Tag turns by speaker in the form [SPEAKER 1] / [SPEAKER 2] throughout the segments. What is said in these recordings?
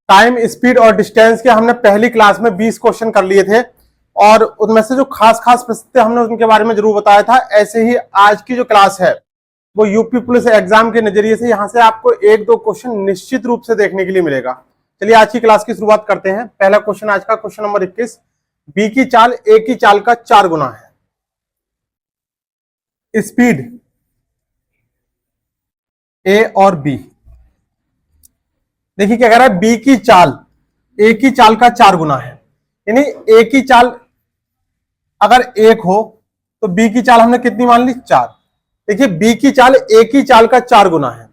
[SPEAKER 1] Time, speed और distance के हमने पहली क्लास में 20 क्वेश्चन कर लिए थे और उनमें से जो खास खास प्रश्न थे हमने उनके बारे में जरूर बताया था। ऐसे ही आज की जो क्लास है वो यूपी पुलिस एग्जाम के नजरिए से यहाँ से आपको एक दो क्वेश्चन निश्चित रूप से देखने के लिए मिलेगा। चलिए आज की क्लास की शुरुआत करते हैं। पहला क्वेश्चन आज का क्वेश्चन नंबर 21, बी की चाल ए की चाल का 4 गुना है। स्पीड ए और बी, देखिए क्या कह रहा है, बी की चाल ए की चाल का 4 गुना है। यानी ए की चाल अगर 1 हो तो बी की चाल हमने कितनी मान ली, 4। देखिए बी की चाल ए की चाल का 4 गुना है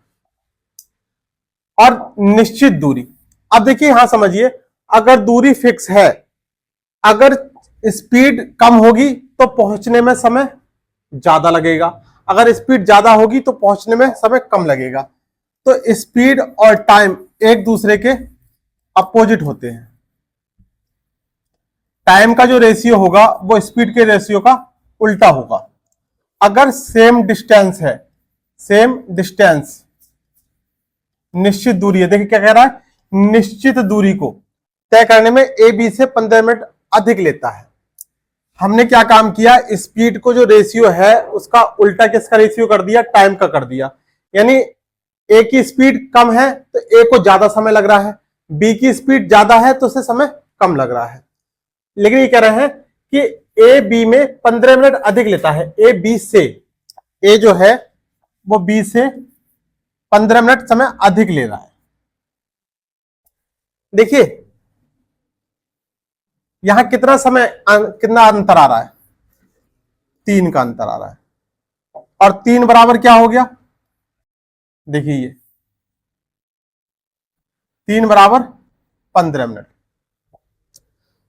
[SPEAKER 1] और निश्चित दूरी। अब देखिए यहां समझिए, अगर दूरी फिक्स है, अगर स्पीड कम होगी तो पहुंचने में समय ज्यादा लगेगा, अगर स्पीड ज्यादा होगी तो पहुंचने में समय कम लगेगा। तो स्पीड और टाइम एक दूसरे के अपोजिट होते हैं। टाइम का जो रेशियो होगा वो स्पीड के रेशियो का उल्टा होगा। अगर सेम डिस्टेंस है, सेम डिस्टेंस, निश्चित दूरी है, देखिए क्या कह रहा है, निश्चित दूरी को तय करने में ए बी से 15 मिनट अधिक लेता है। हमने क्या काम किया, स्पीड को जो रेशियो है उसका उल्टा किसका रेशियो कर दिया, टाइम का कर दिया। यानी ए की स्पीड कम है तो ए को ज्यादा समय लग रहा है, बी की स्पीड ज्यादा है तो उसे समय कम लग रहा है। लेकिन ये कह रहे हैं कि ए बी में 15 मिनट अधिक लेता है। ए बी से, ए जो है वो बी से 15 मिनट समय अधिक ले रहा है। देखिए यहां कितना समय, कितना अंतर आ रहा है, 3 का अंतर आ रहा है। और 3 बराबर क्या हो गया, देखिए ये 3 बराबर 15 मिनट।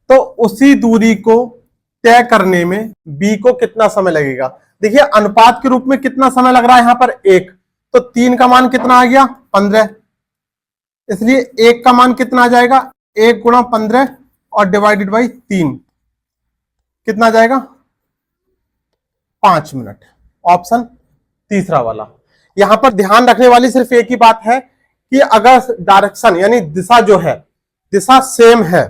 [SPEAKER 1] तो उसी दूरी को तय करने में बी को कितना समय लगेगा। देखिए अनुपात के रूप में कितना समय लग रहा है यहां पर, 1, तो 3 का मान कितना आ गया, 15। इसलिए 1 का मान कितना आ जाएगा, 1 गुणा 15 और डिवाइडेड बाई 3, कितना आ जाएगा, 5 मिनट। ऑप्शन तीसरा वाला। यहां पर ध्यान रखने वाली सिर्फ एक ही बात है कि अगर डायरेक्शन यानी दिशा जो है, दिशा सेम है,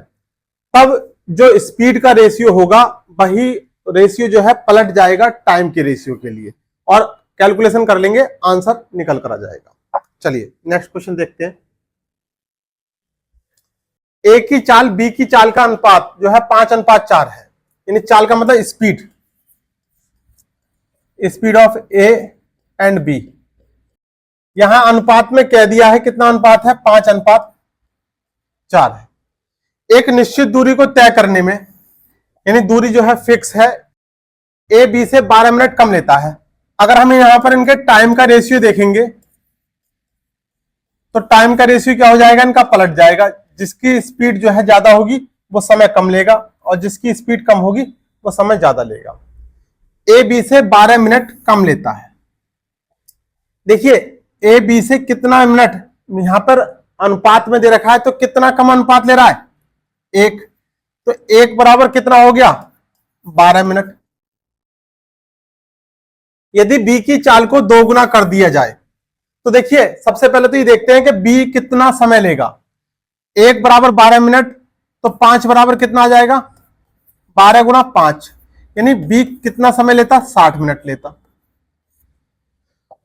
[SPEAKER 1] तब जो स्पीड का रेशियो होगा वही रेशियो जो है पलट जाएगा टाइम के रेशियो के लिए और कैलकुलेशन कर लेंगे, आंसर निकल कर आ जाएगा। चलिए नेक्स्ट क्वेश्चन देखते हैं। ए की चाल बी की चाल का अनुपात जो है 5:4 है। यानी चाल का मतलब speed, speed of A and B. यहां अनुपात में कह दिया है, कितना अनुपात है, 5:4 है। एक निश्चित दूरी को तय करने में, यानी दूरी जो है फिक्स है, ए बी से 12 मिनट कम लेता है। अगर हम यहां पर इनके टाइम का रेशियो देखेंगे तो टाइम का रेशियो क्या हो जाएगा, इनका पलट जाएगा। जिसकी स्पीड जो है ज्यादा होगी वो समय कम लेगा और जिसकी स्पीड कम होगी वो समय ज्यादा लेगा। ए बी से 12 मिनट कम लेता है। देखिए ए बी से कितना मिनट यहां पर अनुपात में दे रखा है, तो कितना कम अनुपात ले रहा है, 1। तो 1 बराबर कितना हो गया, 12 मिनट। यदि बी की चाल को 2 गुना कर दिया जाए तो देखिए सबसे पहले तो ये देखते हैं कि बी कितना समय लेगा। 1 बराबर 12 मिनट, तो 5 बराबर कितना आ जाएगा, 12 गुना 5, यानी बी कितना समय लेता, 60 मिनट लेता।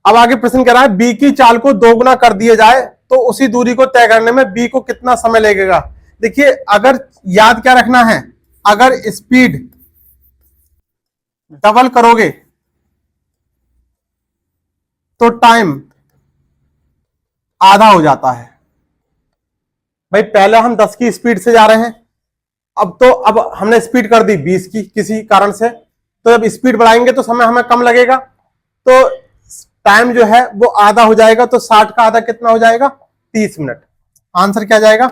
[SPEAKER 1] अब आगे प्रश्न कह रहा है बी की चाल को 2 गुना कर दिया जाए तो उसी दूरी को तय करने में बी को कितना समय लगेगा। देखिए अगर याद क्या रखना है, अगर स्पीड डबल करोगे तो टाइम आधा हो जाता है। भाई पहले हम 10 की स्पीड से जा रहे हैं, अब हमने स्पीड कर दी 20 की किसी कारण से, तो जब स्पीड बढ़ाएंगे तो समय हमें कम लगेगा, तो टाइम जो है वो आधा हो जाएगा। तो 60 का आधा कितना हो जाएगा, 30 मिनट। आंसर क्या जाएगा,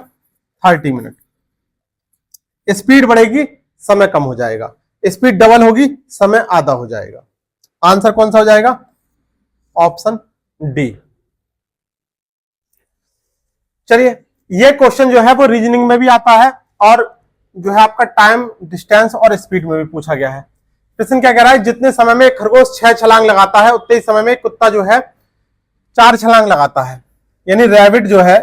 [SPEAKER 1] 30 मिनट। स्पीड बढ़ेगी समय कम हो जाएगा, स्पीड डबल होगी समय आधा हो जाएगा। आंसर कौन सा हो जाएगा, ऑप्शन डी। चलिए ये क्वेश्चन जो है वो रीजनिंग में भी आता है और जो है आपका टाइम, डिस्टेंस और स्पीड में भी पूछा गया है। प्रश्न क्या कह रहा है, जितने समय में एक खरगोश 6 छलांग लगाता है उतने ही समय में कुत्ता जो है 4 छलांग लगाता है। यानी रैबिट जो है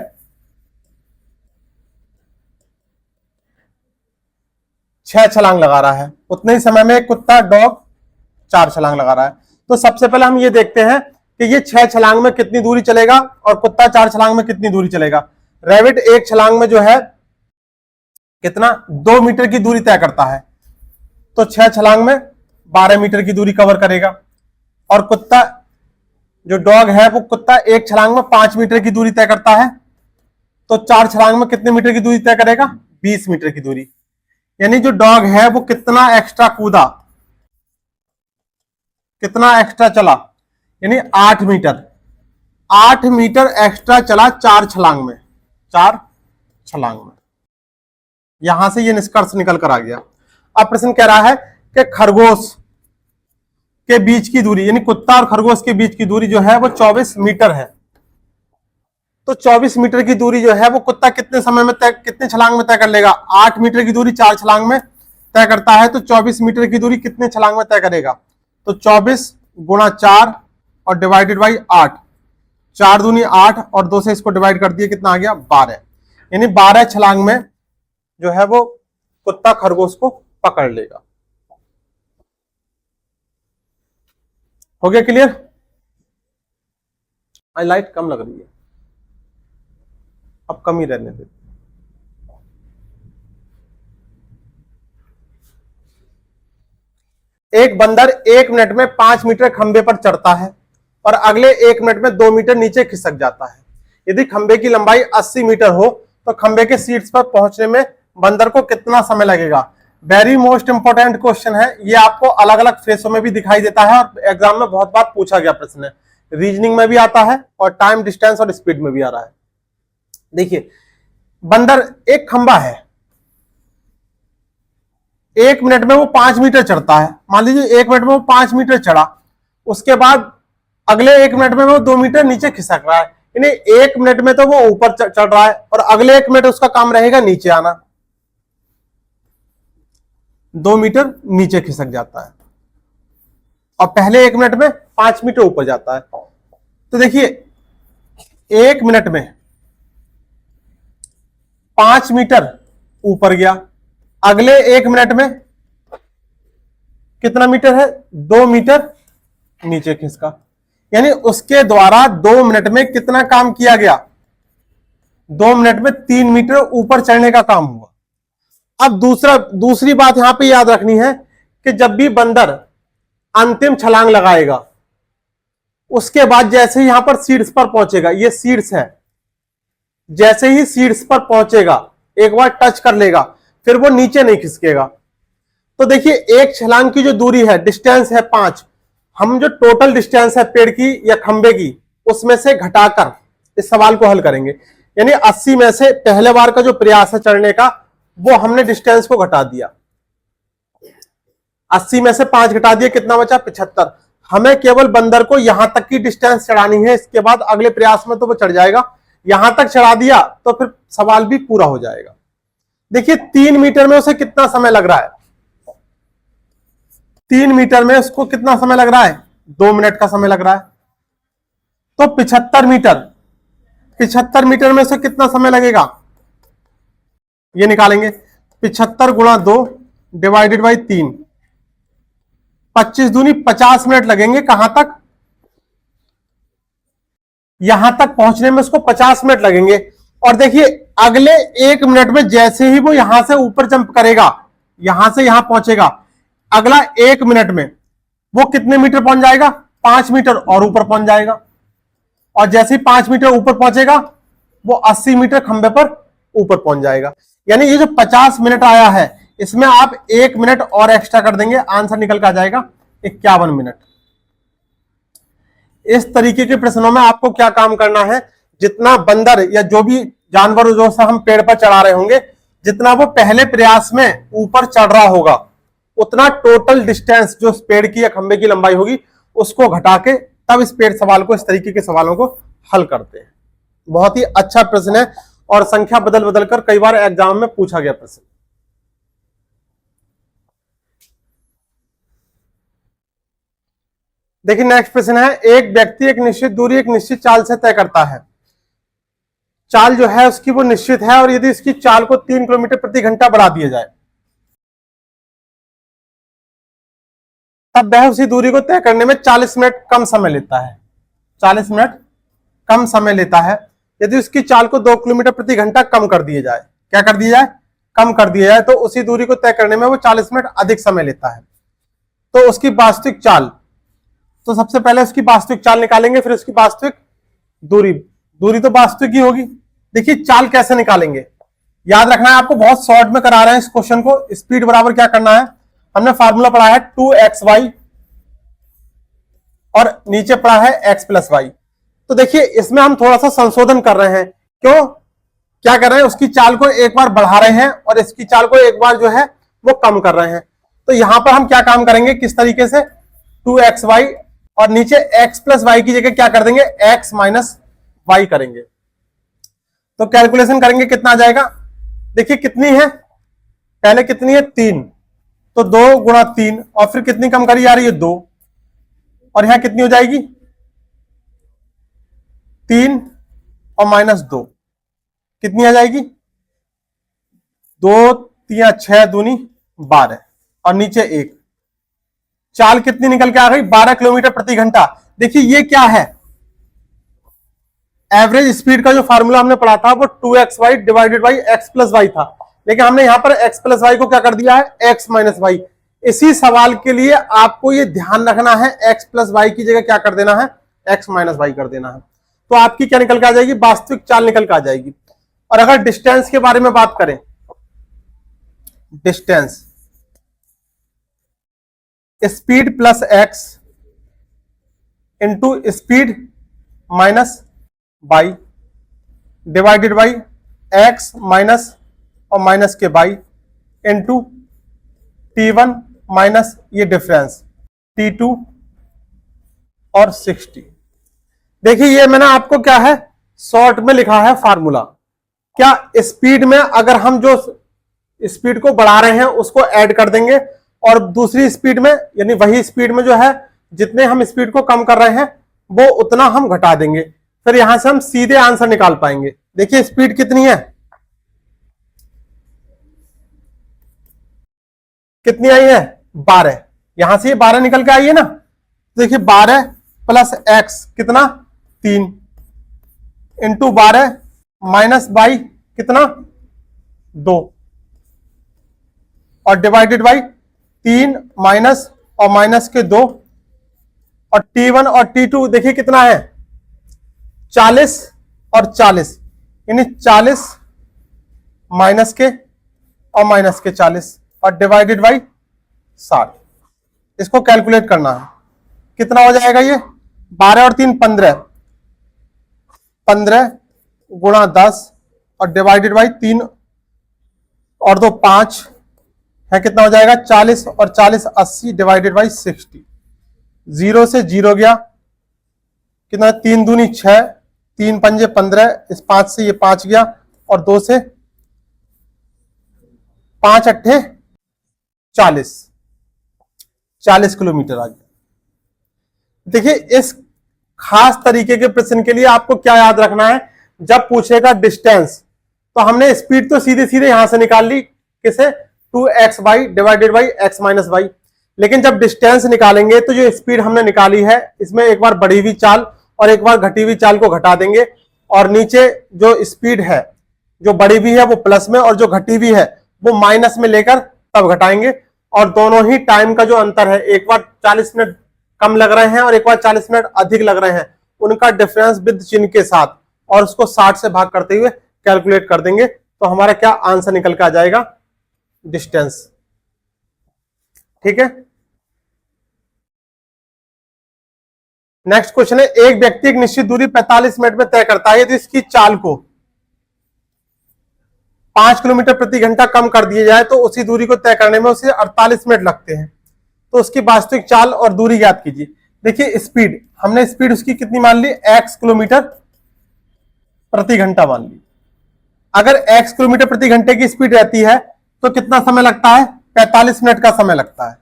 [SPEAKER 1] 6 छलांग लगा रहा है, उतने ही समय में कुत्ता डॉग 4 छलांग लगा रहा है। तो सबसे पहले हम ये देखते हैं कि ये 6 छलांग में कितनी दूरी चलेगा और कुत्ता 4 छलांग में कितनी दूरी चलेगा। रैबिट एक छलांग में जो है कितना 2 मीटर की दूरी तय करता है, तो 6 छलांग में 12 मीटर की दूरी कवर करेगा। और कुत्ता जो डॉग है वो कुत्ता एक छलांग में 5 मीटर की दूरी तय करता है, तो 4 छलांग में कितने मीटर की दूरी तय करेगा, 20 मीटर की दूरी। यानी जो डॉग है वो कितना एक्स्ट्रा कूदा, कितना एक्स्ट्रा चला, यानी 8 मीटर, 8 मीटर एक्स्ट्रा चला 4 छलांग में, 4 छलांग में। यहां से ये निष्कर्ष निकल कर आ गया। अब प्रश्न कह रहा है कि खरगोश के बीच की दूरी, यानी कुत्ता और खरगोश के बीच की दूरी जो है वो 24 मीटर है। तो 24 मीटर की दूरी जो है वो कुत्ता कितने समय में तय, कितने छलांग में तय कर लेगा। 8 मीटर की दूरी 4 छलांग में तय करता है, तो 24 मीटर की दूरी कितने छलांग में तय करेगा। तो 24 गुणा 4 और डिवाइडेड बाई 8, 4 दूनी 8 और 2 से इसको डिवाइड कर दिए, कितना आ गया 12। यानी 12 छलांग में जो है वो कुत्ता खरगोश को पकड़ लेगा। हो गया क्लियर। आज लाइट कम लग रही है, अब कम ही रहने दे। एक बंदर 1 मिनट में 5 मीटर खंबे पर चढ़ता है और अगले 1 मिनट में 2 मीटर नीचे खिसक जाता है। यदि खंबे की लंबाई 80 मीटर हो तो खंबे के शीर्ष पर पहुंचने में बंदर को कितना समय लगेगा। वेरी मोस्ट इंपॉर्टेंट क्वेश्चन है ये, आपको अलग अलग फेसों में भी दिखाई देता है और एग्जाम में बहुत बार पूछा गया प्रश्न है। रीजनिंग में भी आता है और टाइम, डिस्टेंस और स्पीड में भी आ रहा है। देखिए बंदर एक खंबा है, 1 मिनट में वो 5 मीटर चढ़ता है। मान लीजिए 1 मिनट में वो 5 मीटर चढ़ा, उसके बाद अगले 1 मिनट में वो 2 मीटर नीचे खिसक रहा है। यानी 1 मिनट में तो वो ऊपर चढ़ रहा है और अगले 1 मिनट उसका काम रहेगा नीचे आना, 2 मीटर नीचे खिसक जाता है और पहले 1 मिनट में 5 मीटर ऊपर जाता है। तो देखिए 1 मिनट में 5 मीटर ऊपर गया, अगले 1 मिनट में कितना मीटर है, 2 मीटर नीचे खिसका। यानी उसके द्वारा 2 मिनट में कितना काम किया गया, 2 मिनट में 3 मीटर ऊपर चढ़ने का काम हुआ। अब दूसरी बात यहां पे याद रखनी है कि जब भी बंदर अंतिम छलांग लगाएगा, उसके बाद जैसे ही यहां पर शीर्ष पर पहुंचेगा, ये शीर्ष है, जैसे ही शीर्ष पर पहुंचेगा एक बार टच कर लेगा, फिर वो नीचे नहीं खिसकेगा। तो देखिए एक छलांग की जो दूरी है, डिस्टेंस है 5, हम जो टोटल डिस्टेंस है पेड़ की या खंबे की, उसमें से घटाकर इस सवाल को हल करेंगे। यानी 80 में से पहले बार का जो प्रयास है चढ़ने का, वो हमने डिस्टेंस को घटा दिया, 80 में से 5 घटा दिया, कितना बचा 75। हमें केवल बंदर को यहां तक की डिस्टेंस चढ़ानी है, इसके बाद अगले प्रयास में तो वो चढ़ जाएगा। यहां तक चढ़ा दिया तो फिर सवाल भी पूरा हो जाएगा। देखिए 3 मीटर में उसे कितना समय लग रहा है, 3 मीटर में उसको कितना समय लग रहा है, 2 मिनट का समय लग रहा है। तो 75 मीटर में उसे कितना समय लगेगा, ये निकालेंगे, 75 गुणा 2 डिवाइडेड बाई 3, 25 दूनी 50 मिनट लगेंगे। कहां तक, यहां तक पहुंचने में उसको 50 मिनट लगेंगे। और देखिए अगले 1 मिनट में जैसे ही वो यहां से ऊपर जंप करेगा, यहां से यहां पहुंचेगा, अगला 1 मिनट में वो कितने मीटर पहुंच जाएगा, 5 मीटर और ऊपर पहुंच जाएगा। और जैसे ही 5 मीटर ऊपर पहुंचेगा वो 80 मीटर खंबे पर ऊपर पहुंच जाएगा। यानी ये जो 50 मिनट आया है, इसमें आप 1 मिनट और एक्स्ट्रा कर देंगे, आंसर निकल कर आ जाएगा 51 मिनट। इस तरीके के प्रश्नों में आपको क्या काम करना है, जितना बंदर या जो भी जानवर जो सा हम पेड़ पर चढ़ा रहे होंगे, जितना वो पहले प्रयास में ऊपर चढ़ रहा होगा, उतना टोटल डिस्टेंस जो पेड़ की या खंबे की लंबाई होगी उसको घटा के तब इस पेड़ सवाल को, इस तरीके के सवालों को हल करते हैं। बहुत ही अच्छा प्रश्न है और संख्या बदल बदल कर कई बार एग्जाम में पूछा गया प्रश्न। देखिए नेक्स्ट प्रश्न है, एक व्यक्ति एक निश्चित दूरी एक निश्चित चाल से तय करता है। चाल जो है उसकी वो निश्चित है और यदि इसकी चाल को 3 किलोमीटर प्रति घंटा बढ़ा दिया जाए तब वह उसी दूरी को तय करने में 40 मिनट कम समय लेता है। 40 मिनट कम समय लेता है यदि उसकी चाल को 2 किलोमीटर प्रति घंटा कम कर दिया जाए। क्या कर दिया जाए? कम कर दिया जाए, तो उसी दूरी को तय करने में वो 40 मिनट अधिक समय लेता है। तो उसकी वास्तविक चाल, तो सबसे पहले उसकी वास्तविक चाल निकालेंगे, फिर उसकी वास्तविक दूरी। दूरी तो वास्तविक ही होगी। देखिए चाल कैसे निकालेंगे, याद रखना है आपको, बहुत शॉर्ट में करा रहे हैं इस क्वेश्चन को। स्पीड बराबर क्या करना है, हमने फार्मूला पढ़ा है 2xy और नीचे पढ़ा है x प्लस वाई। तो देखिए इसमें हम थोड़ा सा संशोधन कर रहे हैं। क्यों? क्या कर रहे हैं, उसकी चाल को एक बार बढ़ा रहे हैं और इसकी चाल को एक बार जो है वो कम कर रहे हैं। तो यहां पर हम क्या काम करेंगे, किस तरीके से, 2xy और नीचे x प्लस वाई की जगह क्या कर देंगे, x माइनस वाई करेंगे। तो कैलकुलेशन करेंगे, कितना आ जाएगा, देखिए कितनी है, पहले कितनी है 3, तो 2 गुणा 3 और फिर कितनी कम करी जा रही है 2, और यहां कितनी हो जाएगी 3 और माइनस 2, कितनी आ जाएगी 2 3 6 दूनी 12 और नीचे 1। चाल कितनी निकल के आ गई, 12 किलोमीटर प्रति घंटा। देखिए ये क्या है, एवरेज स्पीड का जो फार्मूला हमने पढ़ा था वो 2xy divided by x plus Y था, लेकिन हमने यहां पर x प्लस वाई को क्या कर दिया है, x माइनस वाई। इसी सवाल के लिए आपको ये ध्यान रखना है, x प्लस वाई की जगह क्या कर देना है, x माइनस वाई कर देना है। तो आपकी क्या निकल के आ जाएगी, वास्तविक चाल निकल के आ जाएगी। और अगर डिस्टेंस के बारे में बात करें, distance, speed plus x into speed minus by divided by x minus और माइनस के बाई इंटू t1 माइनस ये डिफरेंस t2 और 60। देखिए ये मैंने आपको क्या है शॉर्ट में लिखा है फार्मूला। क्या स्पीड में अगर हम जो स्पीड को बढ़ा रहे हैं उसको ऐड कर देंगे और दूसरी स्पीड में यानी वही स्पीड में जो है जितने हम स्पीड को कम कर रहे हैं वो उतना हम घटा देंगे, फिर यहां से हम सीधे आंसर निकाल पाएंगे। देखिए स्पीड कितनी है, कितनी आई है 12, यहां से ये 12 निकल के आई है ना। देखिए 12 प्लस एक्स कितना 3 इंटू 12 माइनस बाई कितना 2 और डिवाइडेड बाई 3 माइनस और माइनस के 2 और t1 और t2 देखिए कितना है 40 और 40 यानी 40 माइनस के और माइनस के 40 और डिवाइडेड बाई 60। इसको कैलकुलेट करना है, कितना हो जाएगा ये 12 और 3 15, 15 गुणा 10 और डिवाइडेड बाई 3 और 2 5 है, कितना हो जाएगा 40 और 40 80 डिवाइडेड बाई 60। 0 से 0 गया, कितना 3 दूनी 6, 3 पंजे 15, इस 5 से ये 5 गया और 2 से 5 अट्ठे 40, 40 किलोमीटर आ गया। देखिए इस खास तरीके के प्रश्न के लिए आपको क्या याद रखना है, जब पूछेगा डिस्टेंस तो हमने स्पीड तो सीधे सीधे यहां से निकाल ली, किसे 2xy divided by x minus Y, लेकिन जब डिस्टेंस निकालेंगे तो जो स्पीड हमने निकाली है इसमें एक बार बढ़ी हुई चाल और एक बार घटी हुई चाल को घटा देंगे और नीचे जो स्पीड है जो बढ़ी हुई है वो प्लस में और जो घटी हुई है वो माइनस में लेकर तब घटाएंगे। और दोनों ही टाइम का जो अंतर है, एक बार 40 मिनट कम लग रहे हैं और एक बार 40 मिनट अधिक लग रहे हैं, उनका डिफरेंस विद चिन्ह के साथ और उसको 60 से भाग करते हुए कैलकुलेट कर देंगे, तो हमारा क्या आंसर निकल के आ जाएगा डिस्टेंस। ठीक है, नेक्स्ट क्वेश्चन है, एक व्यक्ति एक निश्चित दूरी 45 मिनट में तय करता है, तो इसकी चाल को 5 किलोमीटर प्रति घंटा कम कर दिया जाए तो उसी दूरी को तय करने में उसे 48 मिनट लगते हैं। तो उसकी वास्तविक चाल और दूरी ज्ञात कीजिए। देखिए स्पीड, हमने स्पीड उसकी कितनी मान ली, x किलोमीटर प्रति घंटा मान ली। अगर x किलोमीटर प्रति घंटे की स्पीड रहती है तो कितना समय लगता है, 45 मिनट का समय लगता है।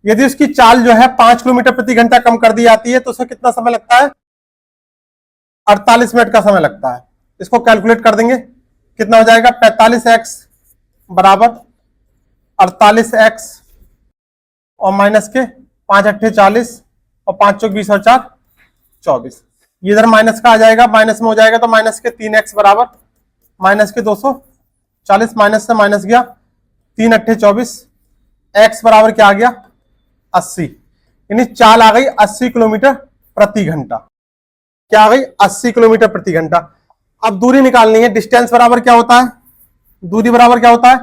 [SPEAKER 1] यदि उसकी चाल जो है 5 किलोमीटर प्रति घंटा कम कर दी जाती है तो उसे कितना समय लगता है, 48 मिनट का समय लगता है। इसको कैलकुलेट कर देंगे, कितना हो जाएगा 45x बराबर 48x और माइनस के 5 अट्ठे 40 और 5 चौक 20 और 4 24। इधर माइनस का आ जाएगा, माइनस में हो जाएगा तो माइनस के 3x बराबर माइनस के 240, माइनस से माइनस गया 3 अट्ठे 24, x बराबर क्या आ गया 80, यानी चाल आ गई 80 किलोमीटर प्रति घंटा। क्या आ गई 80 किलोमीटर प्रति घंटा। अब दूरी निकालनी है, डिस्टेंस बराबर क्या होता है, दूरी बराबर क्या होता है,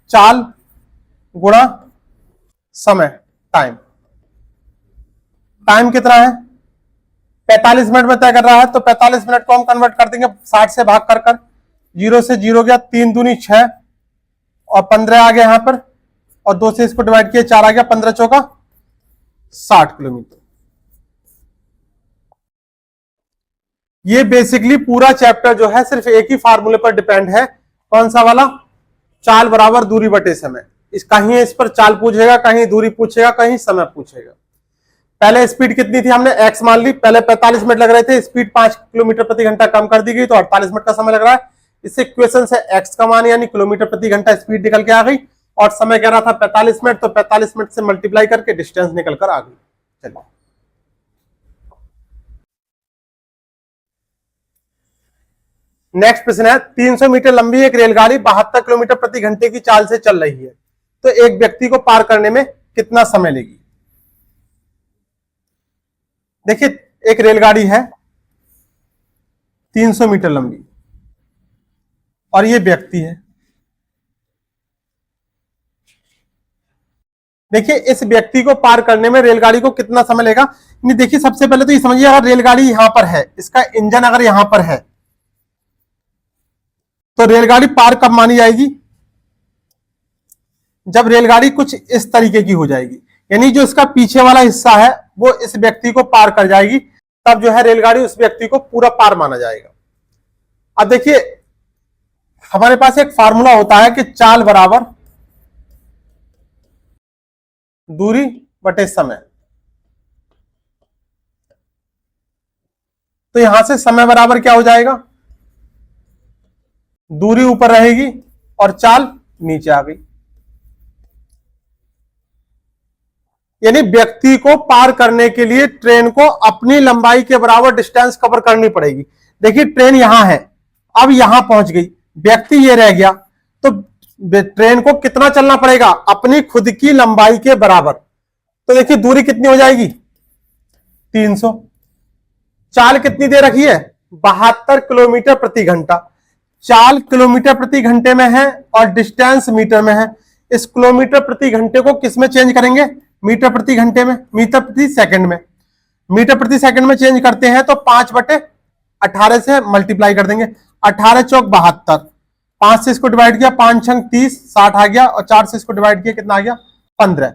[SPEAKER 1] चाल गुणा समय, टाइम। टाइम कितना है 45 मिनट में तय कर रहा है, तो 45 मिनट को हम कन्वर्ट कर देंगे 60 से भाग कर कर, 0 से 0 गया, 3 दूनी 6 और 15 आ गया यहां पर, और 2 से इसको डिवाइड किया 4 आ गया, 15 चौका 60 किलोमीटर। ये बेसिकली पूरा चैप्टर जो है सिर्फ एक ही फार्मूले पर डिपेंड है, कौन सा वाला, चाल बराबर दूरी बटे समय। कहीं इस पर चाल पूछेगा, कहीं दूरी पूछेगा, कहीं समय पूछेगा। पहले स्पीड कितनी थी, हमने x मान ली, पहले 45 मिनट लग रहे थे, स्पीड 5 किलोमीटर प्रति घंटा कम कर दी गई तो 48 मिनट का समय लग रहा है। इससे इक्वेशन से x का मान यानी किलोमीटर प्रति घंटा स्पीड निकल के आ गई, और समय कह रहा था 45 मिनट, तो 45 मिनट से मल्टीप्लाई करके डिस्टेंस निकल कर आ गई। चलिए नेक्स्ट प्रश्न है, 300 मीटर लंबी एक रेलगाड़ी 72 किलोमीटर प्रति घंटे की चाल से चल रही है, तो एक व्यक्ति को पार करने में कितना समय लेगी। देखिए एक रेलगाड़ी है 300 मीटर लंबी और ये व्यक्ति है। देखिए इस व्यक्ति को पार करने में रेलगाड़ी को कितना समय लेगा। देखिए सबसे पहले तो ये समझिए, अगर रेलगाड़ी यहां पर है, इसका इंजन अगर यहां पर है, तो रेलगाड़ी पार कब मानी जाएगी, जब रेलगाड़ी कुछ इस तरीके की हो जाएगी, यानी जो इसका पीछे वाला हिस्सा है वो इस व्यक्ति को पार कर जाएगी, तब जो है रेलगाड़ी उस व्यक्ति को पूरा पार माना जाएगा। अब देखिए हमारे पास एक फार्मूला होता है कि चाल बराबर दूरी बटे समय, तो यहां से समय बराबर क्या हो जाएगा, दूरी ऊपर रहेगी और चाल नीचे आ गई, यानी व्यक्ति को पार करने के लिए ट्रेन को अपनी लंबाई के बराबर डिस्टेंस कवर करनी पड़ेगी। देखिए ट्रेन यहां है, अब यहां पहुंच गई, व्यक्ति ये रह गया, तो ट्रेन को कितना चलना पड़ेगा, अपनी खुद की लंबाई के बराबर। तो देखिए दूरी कितनी हो जाएगी 300, चाल कितनी दे रखी है 72 किलोमीटर प्रति घंटा, चाल किलोमीटर प्रति घंटे में है और डिस्टेंस मीटर में है। इस किलोमीटर प्रति घंटे को किस में चेंज करेंगे, मीटर प्रति घंटे में, मीटर प्रति सेकंड में। मीटर प्रति सेकंड में चेंज करते हैं तो 5/18 से मल्टीप्लाई कर देंगे, 18 चौक 72, 5 से इसको डिवाइड किया 5 छंग 30, 60 आ गया, और 4 से इसको डिवाइड किया कितना आ गया 15,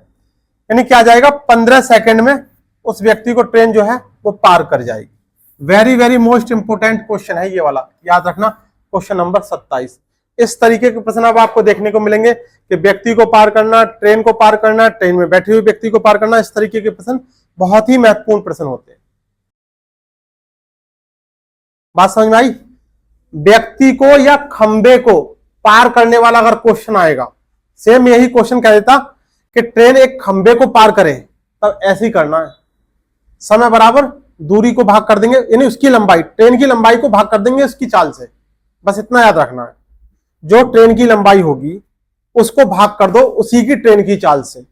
[SPEAKER 1] यानी क्या आ जाएगा 15 सेकंड में उस व्यक्ति को ट्रेन जो है वो पार कर जाएगी। Very very most important question है ये वाला, याद रखना, क्वेश्चन नंबर 27। इस तरीके के प्रश्न अब आपको देखने को मिलेंगे कि व्यक्ति को पार करना, ट्रेन को पार करना, ट्रेन में बैठे हुए व्यक्ति को पार करना, इस तरीके के प्रश्न बहुत ही महत्वपूर्ण प्रश्न होते हैं। बात समझ में आई। व्यक्ति को या खंबे को पार करने वाला अगर क्वेश्चन आएगा, सेम यही क्वेश्चन कह देता कि ट्रेन एक खंबे को पार करे, तब ऐसे ही करना है, समय बराबर दूरी को भाग कर देंगे, यानी उसकी लंबाई, ट्रेन की लंबाई को भाग कर देंगे उसकी चाल से, बस इतना याद रखना है। जो ट्रेन की लंबाई होगी उसको भाग कर दो उसी की ट्रेन की चाल से,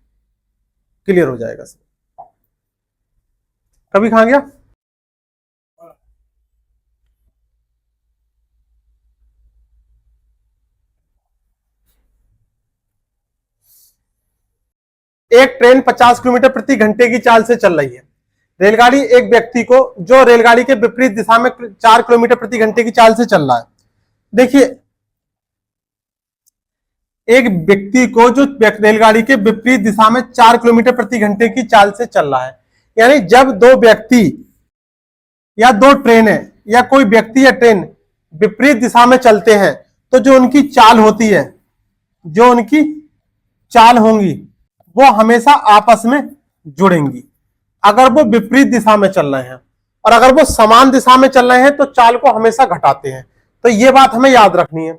[SPEAKER 1] क्लियर हो जाएगा। कभी खा गया। एक ट्रेन 50 किलोमीटर प्रति घंटे की चाल से चल रही है, रेलगाड़ी एक व्यक्ति को जो रेलगाड़ी के विपरीत दिशा में 4 किलोमीटर प्रति घंटे की चाल से चल रहा है। देखिए एक व्यक्ति को जो रेलगाड़ी के विपरीत दिशा में 4 किलोमीटर प्रति घंटे की चाल से चल रहा है, यानी जब दो व्यक्ति या दो ट्रेनें या कोई व्यक्ति या ट्रेन विपरीत दिशा में चलते हैं, तो जो उनकी चाल होती है, जो उनकी चाल होंगी वो हमेशा आपस में जुड़ेंगी, अगर वो विपरीत दिशा में चल रहे हैं, और अगर वो समान दिशा में चल रहे हैं तो चाल को हमेशा घटाते हैं। तो ये बात हमें याद रखनी है।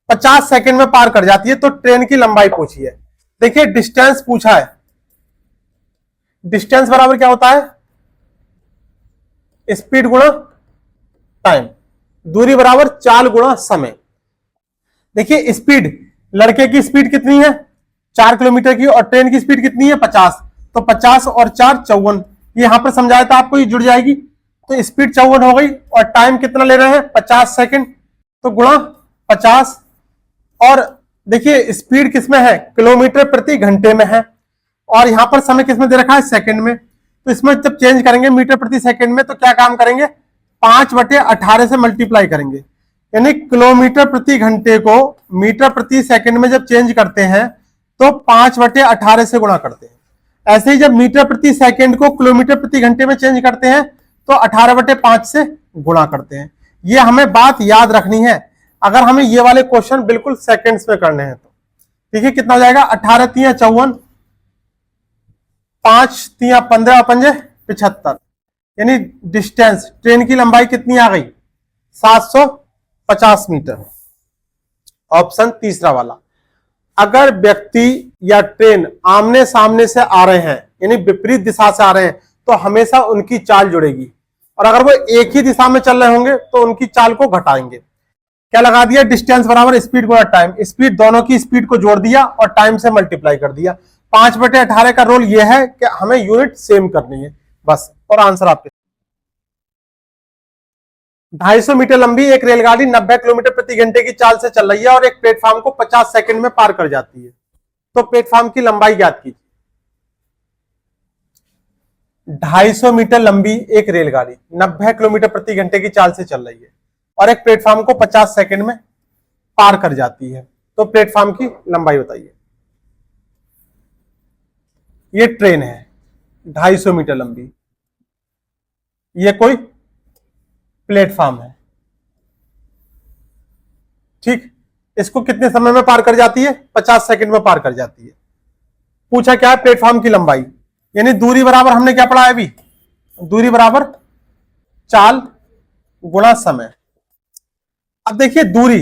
[SPEAKER 1] 50 सेकंड में पार कर जाती है, तो ट्रेन की लंबाई पूछी है, देखिए डिस्टेंस पूछा है, डिस्टेंस बराबर क्या होता है, स्पीड गुणा टाइम, दूरी बराबर चाल गुणा समय। देखिए स्पीड, लड़के की स्पीड कितनी है 4 किलोमीटर की, और ट्रेन की स्पीड कितनी है 50, तो 50 और 4 54, ये यहां पर समझाया था आपको, ये जुड़ जाएगी, तो स्पीड 54 हो गई, और टाइम कितना ले रहे हैं 50 सेकंड, तो गुणा 50। और देखिए स्पीड किसमें है, किलोमीटर प्रति घंटे में है, और यहां पर समय किसमें दे रखा है, सेकंड में, तो इसमें जब चेंज करेंगे मीटर प्रति सेकंड में, तो क्या काम करेंगे, 5/18 से मल्टीप्लाई करेंगे, यानी किलोमीटर प्रति घंटे को मीटर प्रति सेकंड में जब चेंज करते हैं तो 5/18 से गुणा करते हैं। ऐसे ही जब मीटर प्रति सेकंड को किलोमीटर प्रति घंटे में चेंज करते हैं तो 18/5 से गुणा करते हैं। ये हमें बात याद रखनी है अगर हमें ये वाले क्वेश्चन बिल्कुल सेकंड्स में करने हैं तो। देखिए कितना हो जाएगा, 18 3 54, 5 3 15, 5 75, यानी डिस्टेंस, ट्रेन की लंबाई कितनी आ गई 750 मीटर। ऑप्शन तीसरा वाला। अगर व्यक्ति या ट्रेन आमने सामने से आ रहे हैं, यानी विपरीत दिशा से आ रहे हैं, तो हमेशा उनकी चाल जुड़ेगी, और अगर वो एक ही दिशा में चल रहे होंगे तो उनकी चाल को घटाएंगे। क्या लगा दिया, डिस्टेंस बराबर स्पीड गुणा टाइम, स्पीड दोनों की स्पीड को जोड़ दिया और टाइम से मल्टीप्लाई कर दिया। 5/18 का रोल यह है कि हमें यूनिट सेम करनी है बस, और आंसर आपके। 250 मीटर लंबी एक रेलगाड़ी 90 किलोमीटर प्रति घंटे की चाल से चल रही है और एक प्लेटफॉर्म को 50 सेकंड में पार कर जाती है, तो प्लेटफॉर्म की लंबाई ज्ञात कीजिए। 250 मीटर लंबी एक रेलगाड़ी 90 किलोमीटर प्रति घंटे की चाल से चल रही है और एक प्लेटफॉर्म को 50 सेकंड में पार कर जाती है, तो प्लेटफॉर्म की लंबाई बताइए। ये ट्रेन है 250 मीटर लंबी, ये कोई प्लेटफॉर्म है, ठीक, इसको कितने समय में पार कर जाती है, 50 सेकंड में पार कर जाती है। पूछा क्या है, प्लेटफॉर्म की लंबाई, यानी दूरी बराबर हमने क्या पढ़ा है अभी, दूरी बराबर चाल गुणा समय। अब देखिए दूरी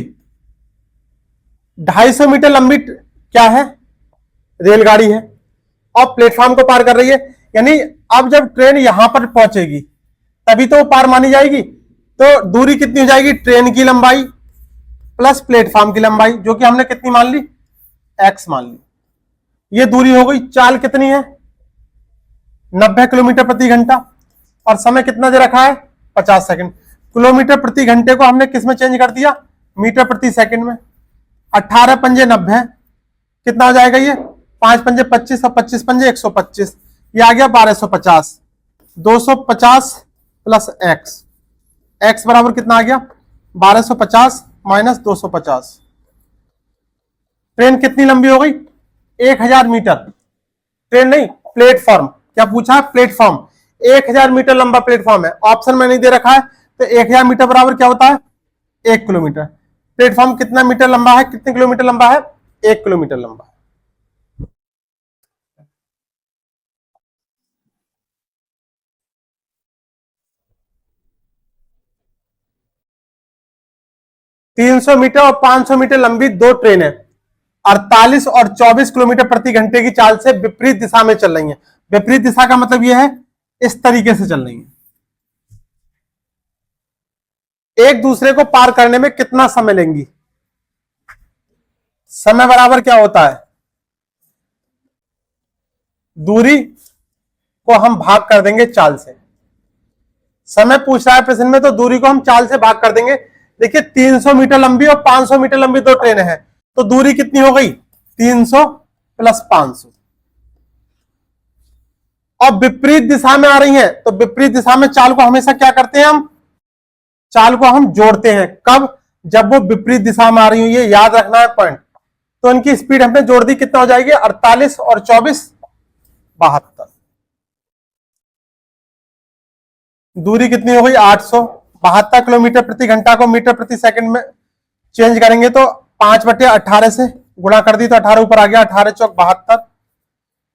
[SPEAKER 1] 250 मीटर लंबी क्या है, रेलगाड़ी है और प्लेटफॉर्म को पार कर रही है, यानी अब जब ट्रेन यहां पर पहुंचेगी तभी तो पार मानी जाएगी, तो दूरी कितनी हो जाएगी, ट्रेन की लंबाई प्लस प्लेटफॉर्म की लंबाई, जो कि हमने कितनी मान ली, x मान ली। ये दूरी हो गई। चाल कितनी है 90 किलोमीटर प्रति घंटा, और समय कितना दे रखा है 50 सेकंड। किलोमीटर प्रति घंटे को हमने किस में चेंज कर दिया, मीटर प्रति सेकंड में। 18 पंजे 90, कितना हो जाएगा ये, 5 पंजे 25 और 25 पंजे 125, ये आ गया 1250। 250 प्लस एक्स, एक्स बराबर कितना आ गया 1250 माइनस 250। ट्रेन कितनी लंबी हो गई 1000 मीटर, ट्रेन नहीं प्लेटफॉर्म, क्या पूछा है प्लेटफॉर्म, 1000 मीटर लंबा प्लेटफॉर्म है, ऑप्शन में नहीं दे रखा है, तो 1000 मीटर बराबर क्या होता है 1 किलोमीटर। प्लेटफॉर्म कितना मीटर लंबा है, कितने किलोमीटर लंबा है, 1 किलोमीटर लंबा है। तीन 300 मीटर और 500 मीटर लंबी दो ट्रेनें 48 और 24 किलोमीटर प्रति घंटे की चाल से विपरीत दिशा में चल रही हैं। विपरीत दिशा का मतलब यह है इस तरीके से चल रही हैं। एक दूसरे को पार करने में कितना समय लेंगी, समय बराबर क्या होता है, दूरी को हम भाग कर देंगे चाल से। समय पूछ रहा है प्रश्न में, तो दूरी को हम चाल से भाग कर देंगे। देखिए 300 मीटर लंबी और 500 मीटर लंबी दो ट्रेनें हैं, तो दूरी कितनी हो गई 300 प्लस 500। और विपरीत दिशा में आ रही हैं, तो विपरीत दिशा में चाल को हमेशा क्या करते हैं, हम चाल को हम जोड़ते हैं। कब, जब वो विपरीत दिशा में आ रही हो, ये याद रखना है पॉइंट। तो इनकी स्पीड हमने जोड़ दी, कितना हो जाएगी 48 और 24 72। दूरी कितनी हो गई 872 किलोमीटर प्रति घंटा को मीटर प्रति सेकंड में चेंज करेंगे तो 5/18 से गुणा कर दी, तो 18 ऊपर आ गया, 18 चौक 72,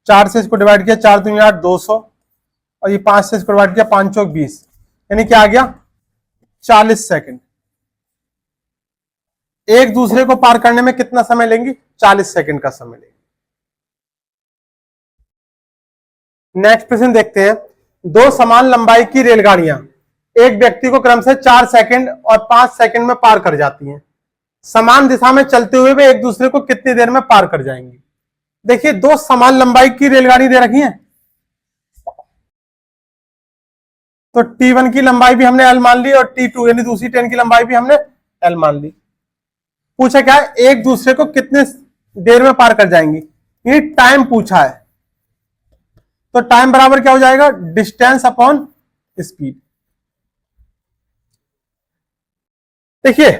[SPEAKER 1] 4 से इसको डिवाइड किया, 4 दूनी 8 200, और ये 5 से इसको डिवाइड किया, 5 चौक 20, यानी क्या आ गया 40 सेकंड। एक दूसरे को पार करने में कितना समय लेंगी, 40 सेकंड का समय लेंगे। नेक्स्ट प्रश्न देखते हैं। दो समान लंबाई की रेलगाड़ियां एक व्यक्ति को क्रम से 4 सेकंड और 5 सेकंड में पार कर जाती हैं। समान दिशा में चलते हुए वे एक दूसरे को कितनी देर में पार कर जाएंगी। देखिए, दो समान लंबाई की रेलगाड़ी दे रखी है, तो T1 की लंबाई भी हमने L मान ली और T2 यानी दूसरी ट्रेन की लंबाई भी हमने L मान ली। पूछा क्या है, एक दूसरे को कितने देर में पार कर जाएंगी, ये टाइम पूछा है। तो टाइम बराबर क्या हो जाएगा, डिस्टेंस अपॉन स्पीड। देखिए,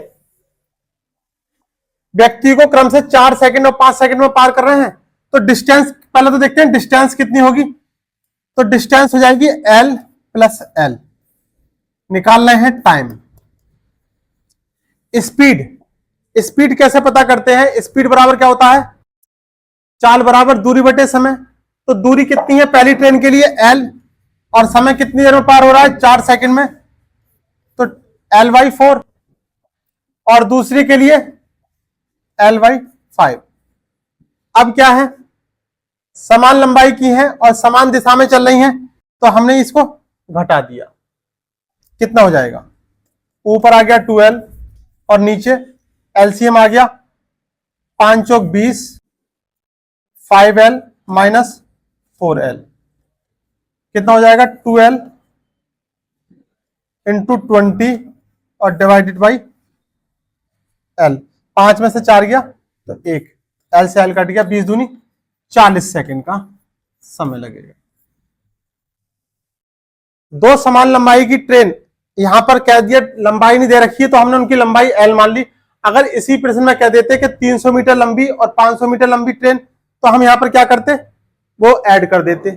[SPEAKER 1] व्यक्ति को क्रम से 4 सेकंड और 5 सेकंड में पार कर रहे हैं, तो डिस्टेंस पहले तो देखते हैं डिस्टेंस कितनी होगी। तो डिस्टेंस हो जाएगी L प्लस L। निकाल रहे हैं टाइम। स्पीड, स्पीड कैसे पता करते हैं, स्पीड बराबर क्या होता है, चाल बराबर दूरी बटे समय। तो दूरी कितनी है पहली ट्रेन के लिए L, और समय कितनी देर में पार हो रहा है, 4 सेकंड में, तो L/4, और दूसरी के लिए L/5। अब क्या है, समान लंबाई की है और समान दिशा में चल रही हैं, तो हमने इसको घटा दिया। कितना हो जाएगा, ऊपर आ गया 12 और नीचे एलसीएम आ गया 5 चौक 20, 5L माइनस 4L। कितना हो जाएगा, 12 इंटू 20 और डिवाइडेड बाई L। 5 में से 4 गया तो 1, L से L कट गया, 20 दूनी 40 सेकंड का समय लगेगा। दो समान लंबाई की ट्रेन, यहां पर कह दिया लंबाई नहीं दे रखी है तो हमने उनकी लंबाई L मान ली। अगर इसी प्रश्न में कह देते कि 300 मीटर लंबी और 500 मीटर लंबी ट्रेन, तो हम यहां पर क्या करते, वो ऐड कर देते।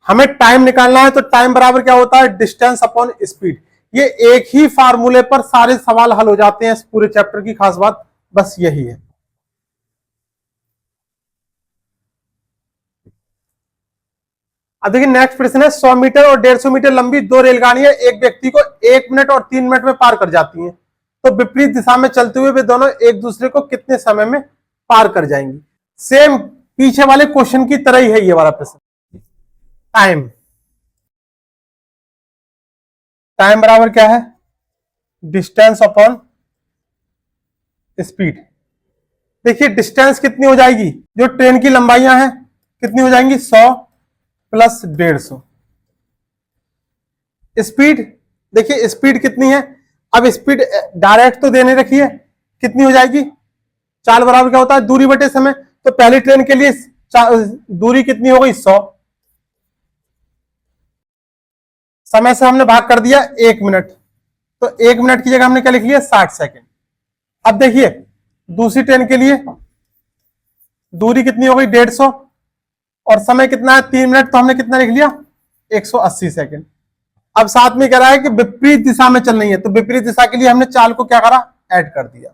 [SPEAKER 1] हमें टाइम निकालना है, तो टाइम बराबर क्या होता है, डिस्टेंस अपॉन स्पीड। ये एक ही फार्मूले पर सारे सवाल हल हो जाते हैं। इस पूरे चैप्टर की खास बात बस यही है। अब देखिए नेक्स्ट प्रश्न है, 100 मीटर और 150 मीटर लंबी दो रेलगाड़ियां एक व्यक्ति को 1 मिनट और 3 मिनट में पार कर जाती हैं। तो विपरीत दिशा में चलते हुए वे दोनों एक दूसरे को कितने समय में पार कर जाएंगी। सेम पीछे वाले क्वेश्चन की तरह ही है ये वाला प्रश्न। टाइम, टाइम बराबर क्या है, डिस्टेंस अपॉन स्पीड। देखिए डिस्टेंस कितनी हो जाएगी, जो ट्रेन की लंबाइयां हैं कितनी हो जाएंगी, 100 प्लस 150। स्पीड, देखिए स्पीड कितनी है, अब स्पीड डायरेक्ट तो देने रखी है, कितनी हो जाएगी, चाल बराबर क्या होता है, दूरी बटे समय। तो पहली ट्रेन के लिए दूरी कितनी हो गई, 100, समय से हमने भाग कर दिया 1 मिनट, तो 1 मिनट की जगह हमने क्या लिख लिया, 60 सेकंड। अब देखिए दूसरी ट्रेन के लिए दूरी कितनी हो गई, 150, और समय कितना है, 3 मिनट, तो हमने कितना लिख लिया, 180 सेकंड। अब साथ में कह रहा है कि विपरीत दिशा में चल रही है, तो विपरीत दिशा के लिए हमने चाल को क्या करा, ऐड कर दिया।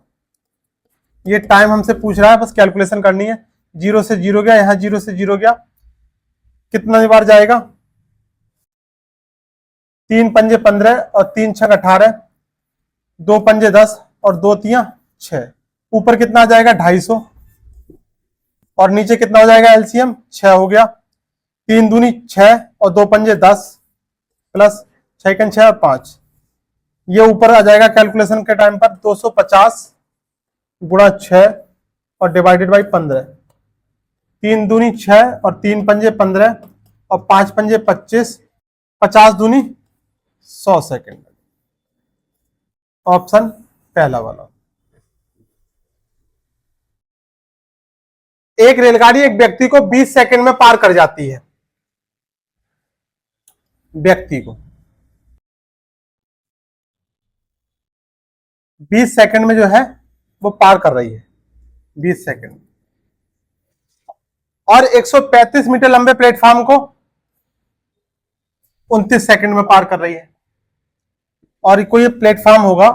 [SPEAKER 1] ये टाइम हमसे पूछ रहा है, बस कैलकुलेशन करनी है। 0 से 0 गया, यहां 0 से 0 गया, कितना बार जाएगा, 3 पंजे 15 और 3 छक 18, 2 पंजे 10 और 2 तियां 6। ऊपर कितना आ जाएगा, 250, और नीचे कितना हो जाएगा, एलसीएम 6 हो गया। 3 दूनी 6 और 2 पंजे 10 प्लस 6 6 और 5, ये ऊपर आ जाएगा कैलकुलेशन के टाइम पर 250 गुणा 6 और डिवाइडेड बाई 15। 3 दूनी 6 और 3 पंजे 15 और 5 पंजे 25, 50 दूनी 100 सेकंड। ऑप्शन पहला वाला। एक रेलगाड़ी एक व्यक्ति को 20 सेकंड में पार कर जाती है, व्यक्ति को 20 सेकंड में जो है वो पार कर रही है, 20 सेकंड, और 135 मीटर लंबे प्लेटफॉर्म को 29 सेकंड में पार कर रही है। और कोई प्लेटफॉर्म होगा,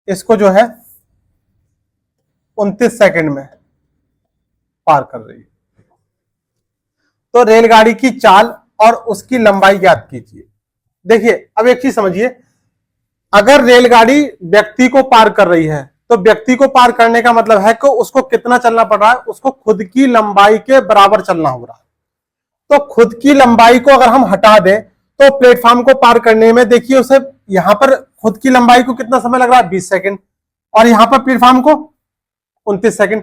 [SPEAKER 1] इसको जो है 29 सेकंड में पार कर रही है। तो रेलगाड़ी की चाल और उसकी लंबाई ज्ञात कीजिए। देखिए अब एक चीज समझिए, अगर रेलगाड़ी व्यक्ति को पार कर रही है तो व्यक्ति को पार करने का मतलब है कि उसको कितना चलना पड़ रहा है, उसको खुद की लंबाई के बराबर चलना हो रहा है। तो खुद की लंबाई को अगर हम हटा दें तो प्लेटफॉर्म को पार करने में, देखिए उसे यहां पर खुद की लंबाई को कितना समय लग रहा है, 20 सेकंड, और यहां पर प्लेटफॉर्म को 29 सेकंड।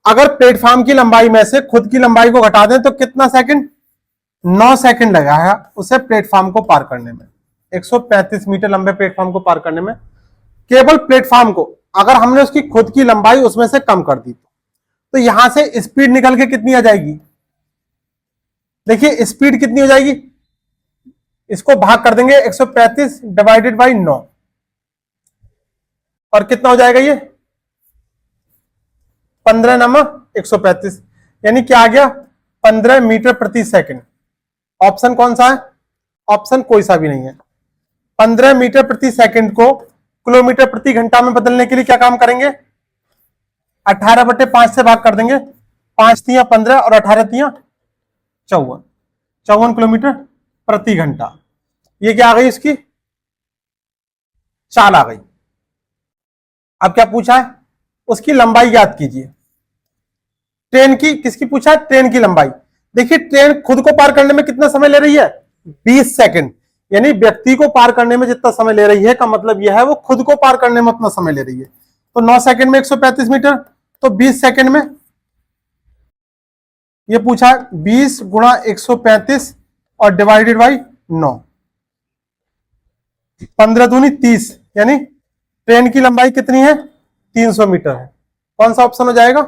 [SPEAKER 1] अगर प्लेटफॉर्म की लंबाई में से खुद की लंबाई को घटा दें तो कितना सेकंड, 9 सेकंड लगा है उसे प्लेटफॉर्म को पार करने में। 135 मीटर लंबे प्लेटफॉर्म को पार करने में केवल प्लेटफॉर्म को अगर हमने उसकी खुद की लंबाई उसमें से कम कर दी तो यहां से स्पीड निकल के कितनी आ जाएगी, देखिए स्पीड कितनी हो जाएगी, इसको भाग कर देंगे 135 डिवाइडेड बाई 9 और कितना हो जाएगा ये 15 नंबर 135, यानी क्या आ गया 15 मीटर प्रति सेकंड। ऑप्शन कौन सा है, ऑप्शन कोई सा भी नहीं है। 15 मीटर प्रति सेकंड को किलोमीटर प्रति घंटा में बदलने के लिए क्या काम करेंगे, 18/5 से भाग कर देंगे, 5 तिया 15 और 18 तिया 54 किलोमीटर प्रति घंटा। ये क्या आ गई, इसकी चाल आ गई। अब क्या पूछा है, उसकी लंबाई ज्ञात कीजिए। ट्रेन की किसकी पूछा है, ट्रेन की लंबाई। देखिए ट्रेन खुद को पार करने में कितना समय ले रही है, 20 सेकंड, यानी व्यक्ति को पार करने में जितना समय ले रही है का मतलब यह है वो खुद को पार करने में उतना समय ले रही है। तो 9 सेकंड में 135 मीटर, तो 20 सेकंड में ये पूछा है 20 गुणा 135 और डिवाइडेड बाई 9, 15 दूनी 30, यानी ट्रेन की लंबाई कितनी है, 300 मीटर है। कौन सा ऑप्शन हो जाएगा,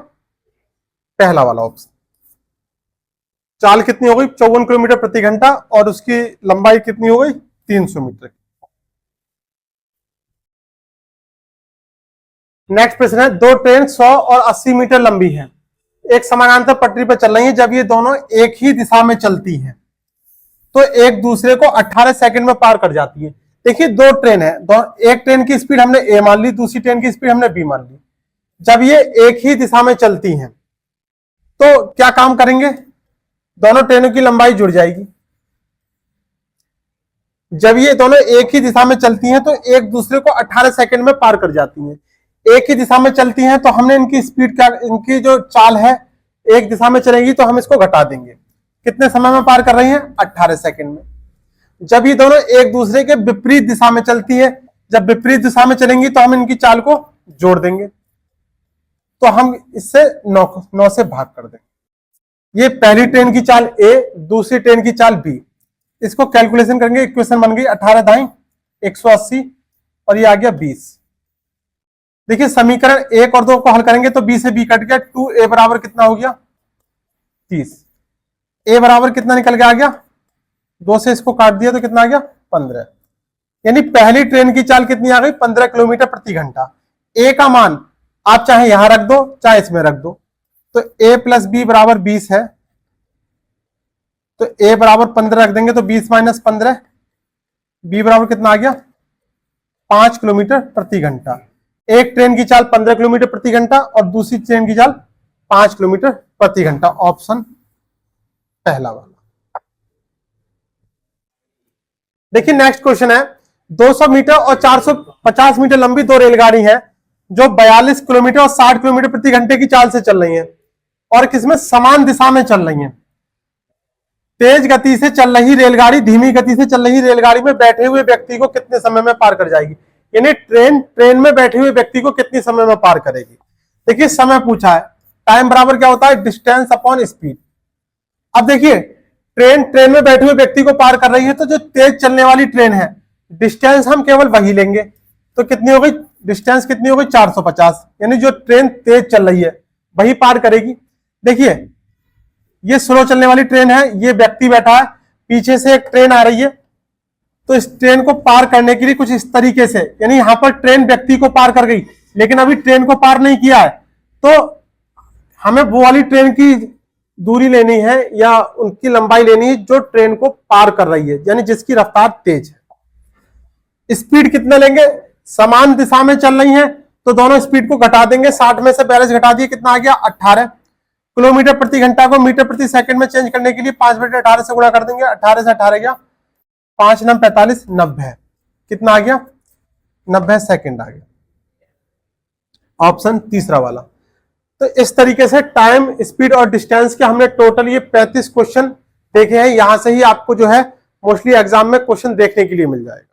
[SPEAKER 1] पहला वाला ऑप्शन। चाल कितनी हो गई, 54 किलोमीटर प्रति घंटा, और उसकी लंबाई कितनी हो गई, 300 मीटर। नेक्स्ट प्रश्न है, दो ट्रेन 100 और 80 मीटर लंबी है, एक समानांतर पटरी पर चल रही है। जब ये दोनों एक ही दिशा में चलती हैं तो एक दूसरे को 18 सेकंड में पार कर जाती है। देखिए दो ट्रेन है, एक ट्रेन की स्पीड हमने ए मान ली, दूसरी ट्रेन की स्पीड हमने बी मान ली। जब ये एक ही दिशा में चलती हैं तो क्या काम करेंगे, दोनों ट्रेनों की लंबाई जुड़ जाएगी। जब ये दोनों एक ही दिशा में चलती हैं तो एक दूसरे को 18 सेकंड में पार कर जाती हैं। एक ही दिशा में चलती हैं तो हमने इनकी स्पीड क्या, इनकी जो चाल है एक दिशा में चलेगी तो हम इसको घटा देंगे। कितने समय में पार कर रही हैं, 18 सेकंड में। जब ये दोनों एक दूसरे के विपरीत दिशा में चलती है, जब विपरीत दिशा में चलेंगी तो हम इनकी चाल को जोड़ देंगे, तो हम इससे 9 से भाग कर देंगे। ये पहली ट्रेन की चाल ए, दूसरी ट्रेन की चाल बी। इसको कैलकुलेशन करेंगे, इक्वेशन बन गई 18 दाई 180 और ये आ गया 20। देखिए समीकरण 1 और 2 को हल करेंगे तो बी से बी कट गया, 2a बराबर कितना हो गया 30। a बराबर कितना निकल के आ गया, 2 से इसको काट दिया तो कितना आ गया 15। यानी पहली ट्रेन की चाल कितनी आ गई, 15 किलोमीटर प्रति घंटा। a का मान आप चाहे यहां रख दो चाहे इसमें रख दो, तो a प्लस बी बराबर 20 है, तो a बराबर 15 रख देंगे तो 20 माइनस 15, b बराबर कितना आ गया 5 किलोमीटर प्रति घंटा। एक ट्रेन की चाल 15 किलोमीटर प्रति घंटा और दूसरी ट्रेन की चाल 5 किलोमीटर प्रति घंटा। ऑप्शन पहला वाला। देखिए नेक्स्ट क्वेश्चन है, 200 मीटर और 450 मीटर लंबी दो रेलगाड़ी हैं जो 42 किलोमीटर और 60 किलोमीटर प्रति घंटे की चाल से चल रही हैं और किसमें समान दिशा में चल रही हैं। तेज गति से चल रही रेलगाड़ी धीमी गति से चल रही रेलगाड़ी में बैठे हुए व्यक्ति को कितने समय में पार कर जाएगी, यानी ट्रेन में बैठे हुए व्यक्ति को कितने समय में पार करेगी। देखिए समय पूछा है, टाइम बराबर क्या होता है, डिस्टेंस अपॉन स्पीड। अब देखिए ट्रेन में बैठे हुए व्यक्ति को पार कर रही है, तो जो तेज चलने वाली ट्रेन है डिस्टेंस हम केवल वही लेंगे, तो कितनी हो गई डिस्टेंस, कितनी हो गई 450, यानी जो ट्रेन तेज चल रही है वही पार करेगी। देखिए ये स्लो चलने वाली ट्रेन है, ये व्यक्ति बैठा है, पीछे से एक ट्रेन आ रही है, तो इस ट्रेन को पार करने के लिए कुछ इस तरीके से, यानी यहां पर ट्रेन व्यक्ति को पार कर गई लेकिन अभी ट्रेन को पार नहीं किया है, तो हमें वो वाली ट्रेन की दूरी लेनी है या उनकी लंबाई लेनी है जो ट्रेन को पार कर रही है, यानी जिसकी रफ्तार तेज है। स्पीड कितना लेंगे, समान दिशा में चल रही है तो दोनों स्पीड को घटा देंगे, 60 में से 42 घटा दिए, कितना आ गया 18। किलोमीटर प्रति घंटा को मीटर प्रति सेकंड में चेंज करने के लिए 5/18 से गुणा कर देंगे, 18 से 18 गया 5 9 45 90, कितना आ गया 90 सेकंड आ गया। ऑप्शन तीसरा वाला। तो इस तरीके से टाइम स्पीड और डिस्टेंस के हमने टोटल ये 35 क्वेश्चन देखे हैं, यहां से ही आपको जो है मोस्टली एग्जाम में क्वेश्चन देखने के लिए मिल जाएगा।